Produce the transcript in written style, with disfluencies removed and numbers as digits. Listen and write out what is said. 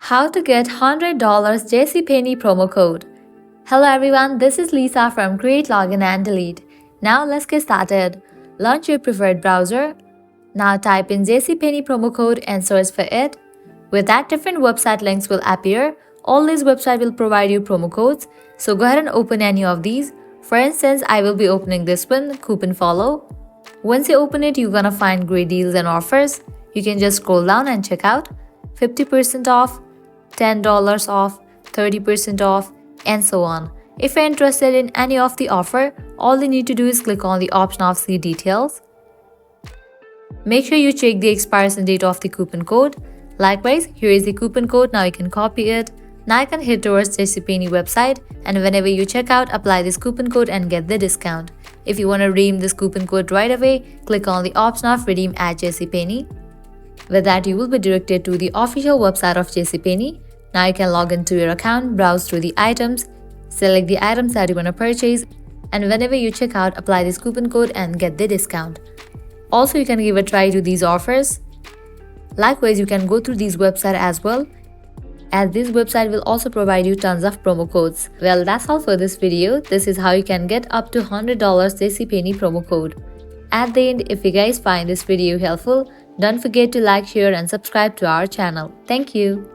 How to get $100 JCPenney promo code. Hello everyone, this is Lisa from Create, Login and Delete. Now let's get started. Launch your preferred browser. Now type in JCPenney promo code and search for it. With that, different website links will appear. All these websites will provide you promo codes. So go ahead and open any of these. For instance, I will be opening this one, Coupon Follow. Once you open it, you're gonna find great deals and offers. You can just scroll down and check out 50% off, $10 off, 30% off, and so on. If you're interested in any of the offer, all you need to do is click on the option of See Details. Make sure you check the expiration date of the coupon code. Likewise, here is the coupon code, now you can copy it. Now you can head towards JCPenney website, and whenever you check out, apply this coupon code and get the discount. If you want to redeem this coupon code right away, click on the option of Redeem at JCPenney. With that, you will be directed to the official website of JCPenney. Now you can log into your account, browse through the items, select the items that you want to purchase, and whenever you check out, apply this coupon code and get the discount. Also, you can give a try to these offers. Likewise, you can go through these websites as well, as this website will also provide you tons of promo codes. Well, that's all for this video. This is how you can get up to $100 JCPenney promo code. At the end, if you guys find this video helpful, don't forget to like, share and subscribe to our channel. Thank you.